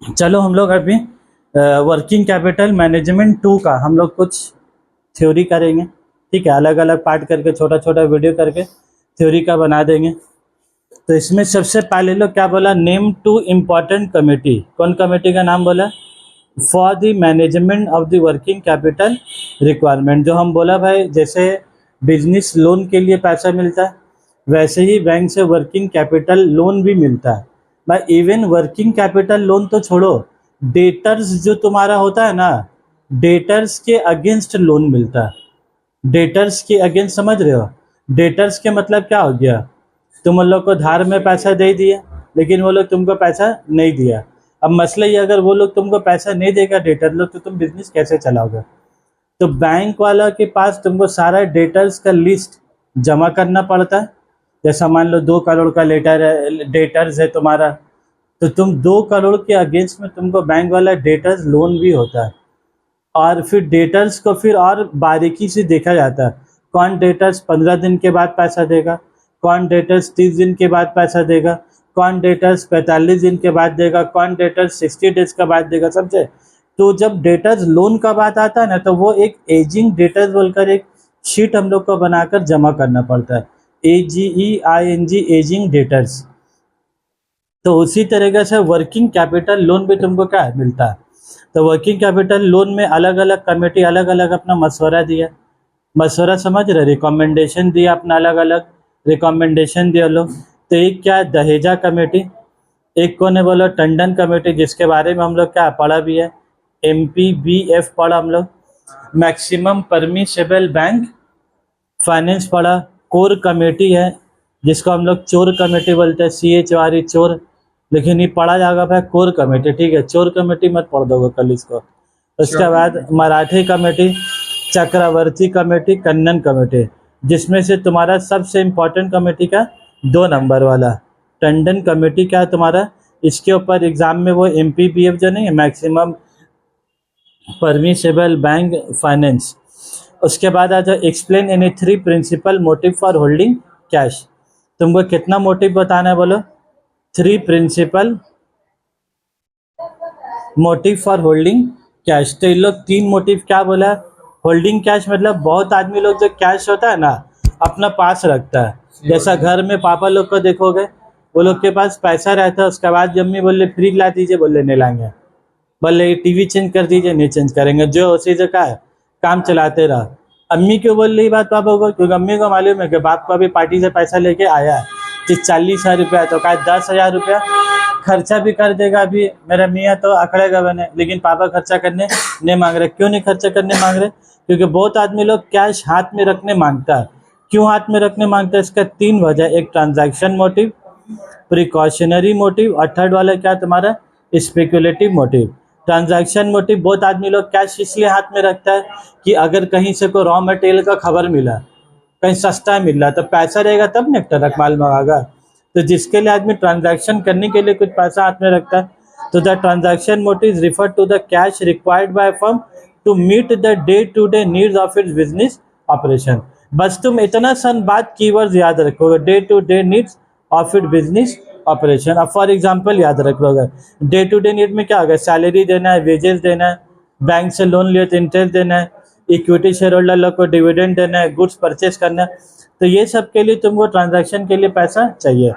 चलो हम लोग अभी वर्किंग कैपिटल मैनेजमेंट 2 का हम लोग कुछ थ्योरी करेंगे। ठीक है, अलग अलग पार्ट करके छोटा छोटा वीडियो करके थ्योरी का बना देंगे। तो इसमें सबसे पहले लोग क्या बोला, नेम 2 इम्पॉर्टेंट कमेटी। कौन कमेटी का नाम बोला? For the management of the working capital requirement. जो हम बोला भाई, जैसे बिजनेस लोन के लिए पैसा मिलता है, वैसे ही बैंक से वर्किंग कैपिटल लोन भी मिलता है भाई। इवन वर्किंग कैपिटल लोन तो छोड़ो, डेटर्स जो तुम्हारा होता है ना, डेटर्स के अगेंस्ट लोन मिलता है। डेटर्स के अगेंस्ट, समझ रहे हो? डेटर्स के मतलब क्या हो गया, तुम उन लोग को धार में पैसा दे दिया, लेकिन वो लोग तुमको पैसा नहीं दिया। अब मसला ये, अगर वो लोग तुमको पैसा नहीं देगा डेटर लोग, तो तुम बिजनेस कैसे चलाओगे? तो बैंक वाला के पास तुमको सारा डेटर्स का लिस्ट जमा करना पड़ता है। जैसा मान लो 2 करोड़ का लेटर है, डेटर्स है तुम्हारा, तो तुम 2 करोड़ के अगेंस्ट में तुमको बैंक वाला डेटर्स लोन भी होता है। और फिर डेटर्स को फिर और बारीकी से देखा जाता है, कौन डेटर्स 15 दिन के बाद पैसा देगा, कौन डेटर्स 30 दिन के बाद पैसा देगा, कौन डेटर्स 45 दिन के बाद देगा, कौन डेटर्स 60 डेज का बाद देगा, समझे? तो जब डेटर्स लोन का बात आता है ना, तो वो एक एजिंग डेटर्स बोलकर एक शीट हम लोग को बनाकर जमा करना पड़ता है, AGEING, एजिंग डेटर्स। तो उसी तरीके से वर्किंग कैपिटल लोन भी तुमको क्या है, मिलता है। तो वर्किंग कैपिटल लोन में अलग अलग कमेटी अलग अलग अपना मशवरा दिया, मशवरा समझ रहे, रिकमेंडेशन दिया, अपना अलग अलग रिकमेंडेशन दिया लोग। तो एक क्या है, दहेजा कमेटी। एक को ने बोला टंडन कमेटी, जिसके बारे में हम लोग क्या पढ़ा भी है, MPBF पढ़ा हम लोग। मैक्सिमम परमिसेबल बैंक फाइनेंस पढ़ा। कोर कमेटी है, जिसको हम लोग चोर कमेटी बोलते हैं, CHOR, चोर, लेकिन ये पढ़ा जाएगा भाई कोर कमेटी। ठीक है, चोर कमेटी मत पढ़ दोगे कल इसको। उसके बाद मराठी कमेटी, चक्रवर्ती कमेटी, कन्नन कमेटी, जिसमें से तुम्हारा सबसे इम्पोर्टेंट कमेटी का 2 नंबर वाला टंडन कमेटी क्या है तुम्हारा, इसके ऊपर एग्जाम में वो MPBF जो नहीं है, मैक्सिमम परमिसेबल बैंक फाइनेंस। उसके बाद आ जाओ, explain any 3 principal motive for holding cash. तुमको कितना मोटिव बताना है बोलो? 3 principal motive for holding cash. तो इन लोग 3 मोटिव क्या बोला? होल्डिंग कैश मतलब बहुत आदमी लोग जो कैश होता है ना, अपना पास रखता है। जैसा घर में पापा लोग को देखोगे, वो लोग के पास पैसा रहता है, उसके बाद जम्मी बोले फ्रिज ला दीजिए, बोले नहीं लाएंगे, बोले TV चेंज कर दीजिए, नहीं चेंज करेंगे, जो उसी से का है काम चलाते रहा। अम्मी क्यों बोल रही बात पापा को? क्योंकि अम्मी को मालूम है कि बाप को अभी पार्टी से पैसा लेके आया है, 40,000 रुपया, तो का 10,000 रुपया खर्चा भी कर देगा। अभी मेरा मियाँ तो अकड़ेगा बने, लेकिन पापा खर्चा करने नहीं मांग रहे। क्यों नहीं खर्चा करने मांग रहे? क्योंकि बहुत आदमी लोग कैश हाथ में रखने मांगता है। क्यों हाथ में रखने मांगता है? इसका 3 वजह, एक ट्रांजैक्शन मोटिव, प्रिकॉशनरी मोटिव, और थर्ड वाला क्या तुम्हारा, स्पेकुलेटिव मोटिव। ट्रांजैक्शन मोटिव, बहुत आदमी लोग कैश इसलिए हाथ में रखता है कि अगर कहीं से कोई रॉ मटेरियल का खबर मिला, कहीं सस्ता मिल रहा, तो पैसा रहेगा तब ना ट्रक माल मंगागा। तो जिसके लिए आदमी ट्रांजैक्शन करने के लिए कुछ पैसा हाथ में रखता है, तो the transaction motive refer to the cash required by firm to meet the day to day needs of its business operation. बस तुम इतना सन बात कीवर्ड्स याद रखोगे, day to day needs of it business operation. अब फॉर एग्जांपल याद रख लोगे, डे टू डे नीड में क्या होगा, सैलरी देना है, वेजेस देना है, बैंक से लोन लिए तो इंटरेस्ट देना है, इक्विटी शेयर होल्डर लोग को डिविडेंड देना है, गुड्स परचेस करना है। तो ये सब के लिए तुमको ट्रांजैक्शन के लिए पैसा चाहिए।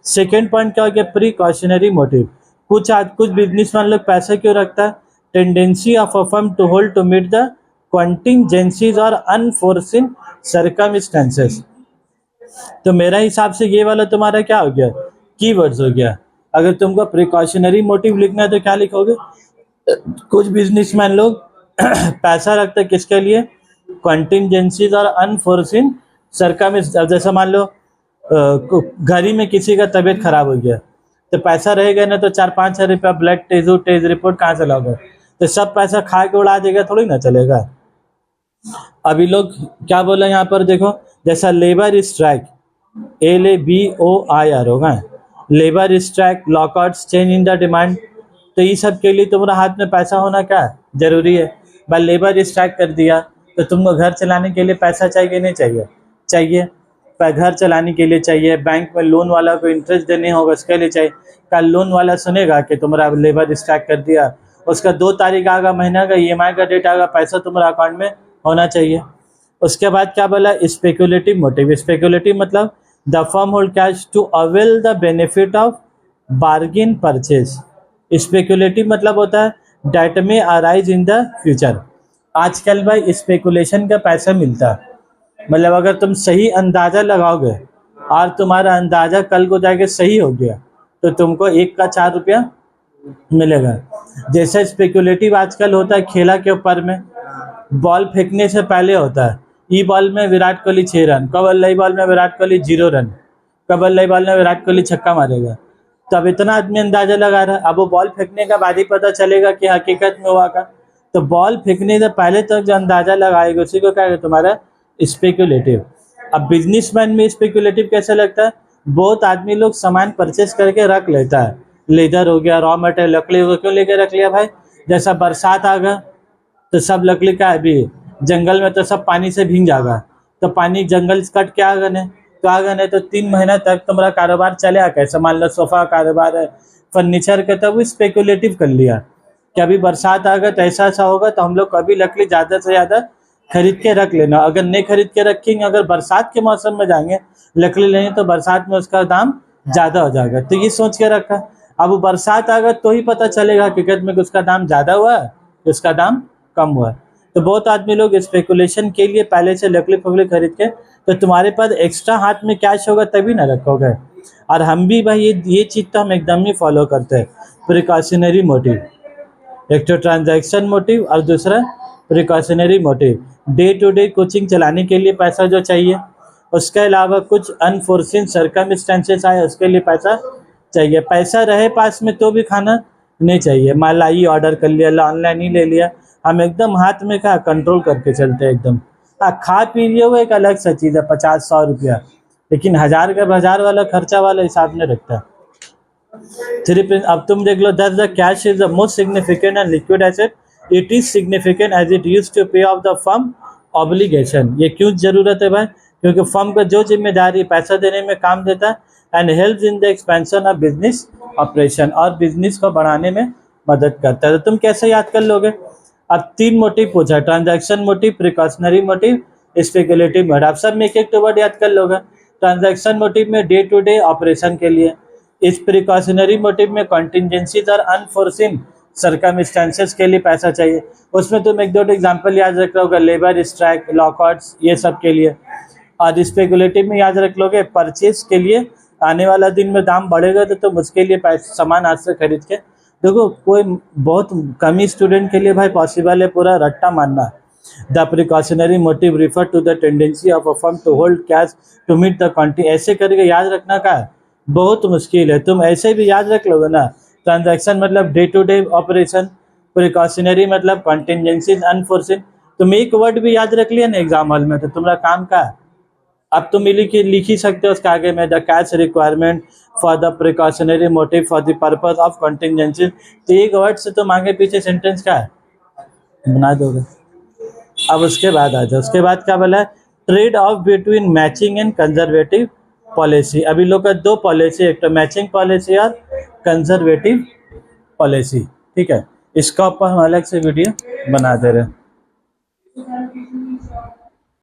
सेकेंड पॉइंट क्या हो गया, प्रिकॉशनरी मोटिव। कुछ बिजनेसमैन लोग पैसा क्यों रखता है? Tendency of a firm to hold to meet the contingencies और अनफोर्सिन सर्कमस्टेंसेस। तो मेरा हिसाब से ये वाला तुम्हारा क्या हो गया, कीवर्ड्स हो गया। अगर तुमको प्रिकॉशनरी मोटिव लिखना है तो क्या लिखोगे? कुछ बिजनेसमैन लोग पैसा रखते हैं किसके लिए, कॉन्टिंजेंसीज और अनफोर्सिन सर्कमस्टेंसेस। जैसे मान लो घर ही में किसी का तबीयत खराब हो गया, तो पैसा रहेगा ना, तो 4-5 हज़ार रुपया ब्लड टेस्ट रिपोर्ट कहाँ से लाओगे? तो सब पैसा खा के उड़ा देगा, थोड़ी ना चलेगा। अभी लोग क्या बोला यहाँ पर देखो, जैसा लेबर स्ट्राइक, LABOIR होगा, labour strike, lockouts, change in the demand. तो ये सब के लिए तुम्हारा हाथ में पैसा होना क्या जरूरी है? भाई लेबर स्ट्राइक कर दिया तो तुमको घर चलाने के लिए पैसा चाहिए नहीं चाहिए? चाहिए। घर चलाने के लिए चाहिए, बैंक में लोन वाला को इंटरेस्ट देने होगा उसके लिए चाहिए। कल लोन वाला सुनेगा कि तुम्हारा लेबर स्ट्राइक कर दिया, उसका 2 तारीख आगा, महीना का EMI का डेट आगा, पैसा तुम्हारा अकाउंट में होना चाहिए। उसके बाद क्या बोला, स्पेकुलेटिव मोटिव। स्पेकुलेटिव मतलब the firm hold cash to avail the benefit of bargain purchase. Speculative मतलब होता है डेट में अराइज इन द फ्यूचर। आजकल भाई स्पेकुलेशन का पैसा मिलता है, मतलब अगर तुम सही अंदाजा लगाओगे और तुम्हारा अंदाजा कल को जाके सही हो गया तो तुमको 1 का 4 रुपया मिलेगा। जैसे स्पेकुलेटिव आजकल होता है खेला के ऊपर में, बॉल फेंकने से पहले होता है ई बॉल में विराट कोहली 6 रन, कबल्लाई बॉल में विराट कोहली 0 रन, कबल्लाई बॉल में विराट कोहली छक्का मारेगा। तो अब इतना आदमी अंदाजा लगा रहा है, अब वो बॉल फेंकने का बाद ही पता चलेगा कि हकीकत में हुआ का। तो बॉल फेंकने से पहले तक जो अंदाजा लगाएगा उसी को क्या है तुम्हारा स्पेकुलेटिव। अब बिजनेसमैन में स्पेकुलेटिव कैसे लगता है, बहुत आदमी लोग सामान परचेस करके रख लेता है, लेदर हो गया, रॉ मटेरियल, लकड़ी हो गया, क्यों लेके रख लिया भाई, जैसा बरसात आ गया तो सब लकड़ी का अभी जंगल में तो सब पानी से भीग जाएगा, तो पानी जंगल कट के आ गए तो आ गए तो 3 महीना तक तुम्हारा कारोबार चलेगा कैसे। मान लो सोफा कारोबार है, फर्नीचर का, तब वो स्पेकुलेटिव कर लिया कि अभी बरसात आ गया तो ऐसा ऐसा होगा, तो हम लोग कभी लकड़ी ज़्यादा से ज़्यादा खरीद के रख लेना। अगर नहीं खरीद के रखेंगे, अगर बरसात के मौसम में जाएंगे लकड़ी लेने तो बरसात में उसका दाम ज़्यादा हो जाएगा, तो ये सोच के रखा। अब वो बरसात आ गया तो ही पता चलेगा हकीकत में कि उसका दाम ज़्यादा हुआ है कि उसका दाम कम हुआ है। तो बहुत आदमी लोग स्पेकुलेशन के लिए पहले से लकड़ी फकड़ी खरीद के, तो तुम्हारे पास एक्स्ट्रा हाथ में कैश होगा तभी ना रखोगे। और हम भी भाई ये चीज़ तो हम एकदम ही फॉलो करते हैं, प्रिकॉशनरी मोटिव। एक तो ट्रांजैक्शन मोटिव और दूसरा precautionary motive. Day to day coaching चलाने के लिए पैसा जो चाहिए, उसके अलावा कुछ अनफोर्सिन सर्कमस्टेंसेस आए उसके लिए पैसा चाहिए। पैसा रहे पास में तो भी खाना नहीं चाहिए, मलाई ऑर्डर कर लिया, ऑनलाइन ही ले लिया, हम एकदम हाथ में क्या कंट्रोल करके चलते हैं एकदम। हाँ, खा पी लिए वो एक अलग सा चीज़ है, 50-100 रुपया, लेकिन 1000 का बाजार वाला खर्चा वाला हिसाब नहीं रखता। अब तुम देख लो, the cash is the most significant and liquid asset, it is significant as it use to pay off the firm obligation. ये क्यों जरूरत है भाई, क्योंकि फर्म का जो जिम्मेदारी पैसा देने में काम देता है and help in the expansion of business operation, और बिजनेस को बढ़ाने में मदद करता है। तो तुम कैसे याद कर लोगे। अब 3 मोटिव पूछा, transaction motive, precautionary motive, speculative motive. अब सब में एक वर्ड याद कर लोगे। ट्रांजैक्शन मोटिव में डे टू डे ऑपरेशन के लिए, इस प्रिकॉशनरी मोटिव में कॉन्टिजेंसीज और अनफोर्सिन सर्कमस्टेंसेस के लिए पैसा चाहिए। उसमें तुम 1-2 एग्जाम्पल याद रख लोगे, लेबर स्ट्राइक, लॉकआउट्स, ये सब के लिए। और स्पेकुलेटिव में याद रख लोगे परचेज के लिए, आने वाला दिन में दाम बढ़ेगा तो तुम उसके लिए सामान आज से खरीद के। देखो कोई बहुत कम ही स्टूडेंट के लिए भाई पॉसिबल है पूरा रट्टा मारना। The precautionary motive refer to the tendency of a firm to hold cash to meet the quantity. ऐसे करके याद रखना का बहुत मुश्किल है, तुम ऐसे भी याद रख लोगे ना। ट्रांजैक्शन मतलब day to day operation, precautionary मतलब कॉन्टिजेंसीज अनफोर्सिन। तुम एक वर्ड भी याद रख लिया ना एग्जाम हॉल में तो तुम्हारा काम का है। अब तुम लिख ही सकते हो उसके आगे में, the cash requirement for the precautionary motive for the purpose of contingency. तो एक वर्ड से तुम आगे पीछे सेंटेंस का है बना दोगे। अब उसके बाद आ जाओ, उसके बाद क्या बोला है, trade off between matching and conservative policy. अभी लोग का 2 पॉलिसी, एक तो मैचिंग पॉलिसी और कंजर्वेटिव पॉलिसी, ठीक है। इसका ऊपर हम अलग से वीडियो बना दे रहे हैं।